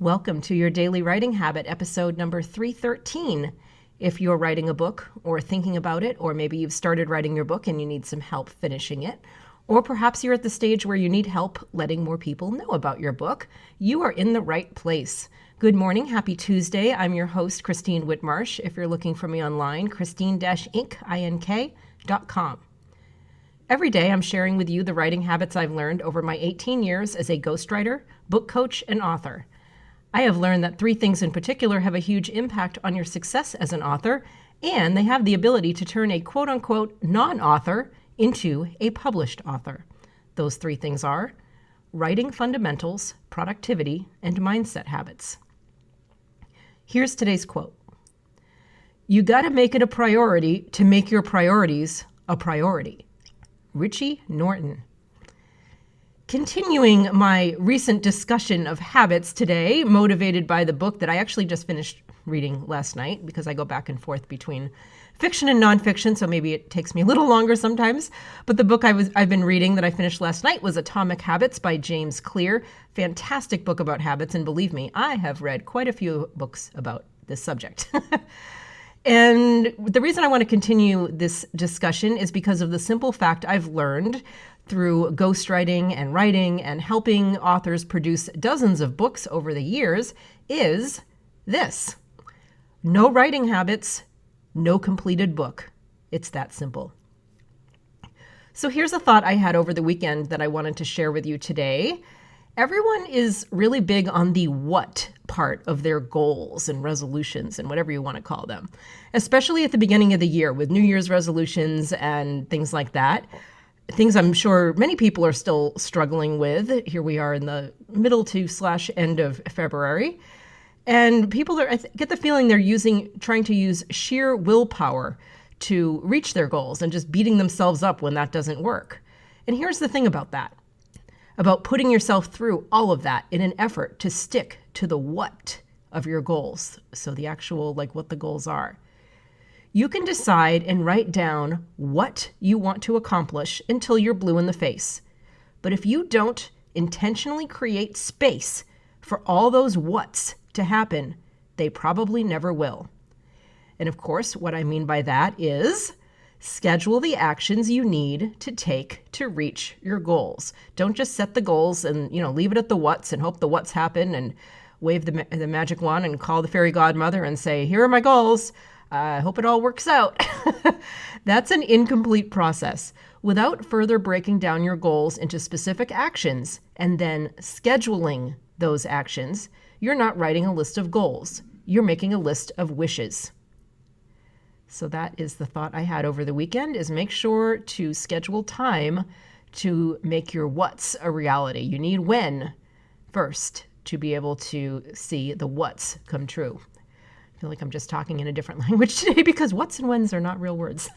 Welcome to your Daily Writing Habit, episode number 313. If you're writing a book or thinking about it, or maybe you've started writing your book and you need some help finishing it, or perhaps you're at the stage where you need help letting more people know about your book, you are in the right place. Good morning. Happy Tuesday. I'm your host, Christine Whitmarsh. If you're looking for me online, christine-ink.com. Every day, I'm sharing with you the writing habits I've learned over my 18 years as a ghostwriter, book coach, and author. I have learned that three things in particular have a huge impact on your success as an author, and they have the ability to turn a quote-unquote non-author into a published author. Those three things are writing fundamentals, productivity, and mindset habits. Here's today's quote. You gotta make it a priority to make your priorities a priority. Richie Norton. Continuing my recent discussion of habits today, motivated by the book that I actually just finished reading last night, because I go back and forth between fiction and nonfiction, so maybe it takes me a little longer sometimes. But the book I've been reading that I finished last night was Atomic Habits by James Clear. Fantastic book about habits, and believe me, I have read quite a few books about this subject. And the reason I want to continue this discussion is because of the simple fact I've learned through ghostwriting and writing and helping authors produce dozens of books over the years is this. No writing habits, no completed book. It's that simple. So here's a thought I had over the weekend that I wanted to share with you today. Everyone is really big on the what part of their goals and resolutions and whatever you want to call them, especially at the beginning of the year with New Year's resolutions and things like that. Things I'm sure many people are still struggling with. Here we are in the middle to / end of February. And people I get the feeling they're trying to use sheer willpower to reach their goals and just beating themselves up when that doesn't work. And here's the thing about that, about putting yourself through all of that in an effort to stick to the what of your goals. So the actual, what the goals are. You can decide and write down what you want to accomplish until you're blue in the face. But if you don't intentionally create space for all those whats to happen, they probably never will. And of course, what I mean by that is schedule the actions you need to take to reach your goals. Don't just set the goals and, leave it at the whats and hope the whats happen and wave the magic wand and call the fairy godmother and say, here are my goals. I hope it all works out. That's an incomplete process. Without further breaking down your goals into specific actions and then scheduling those actions, you're not writing a list of goals. You're making a list of wishes. So that is the thought I had over the weekend, is make sure to schedule time to make your what's a reality. You need when first to be able to see the what's come true. I feel like I'm just talking in a different language today because what's and when's are not real words.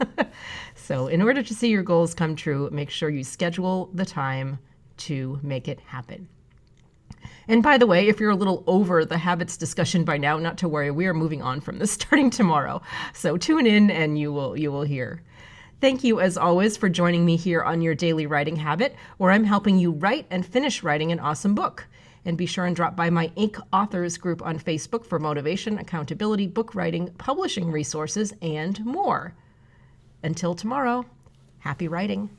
So in order to see your goals come true, make sure you schedule the time to make it happen. And by the way, if you're a little over the habits discussion by now, not to worry, we are moving on from this starting tomorrow. So tune in and you will hear. Thank you, as always, for joining me here on your Daily Writing Habit, where I'm helping you write and finish writing an awesome book. And be sure and drop by my Ink Authors group on Facebook for motivation, accountability, book writing, publishing resources, and more. Until tomorrow, happy writing.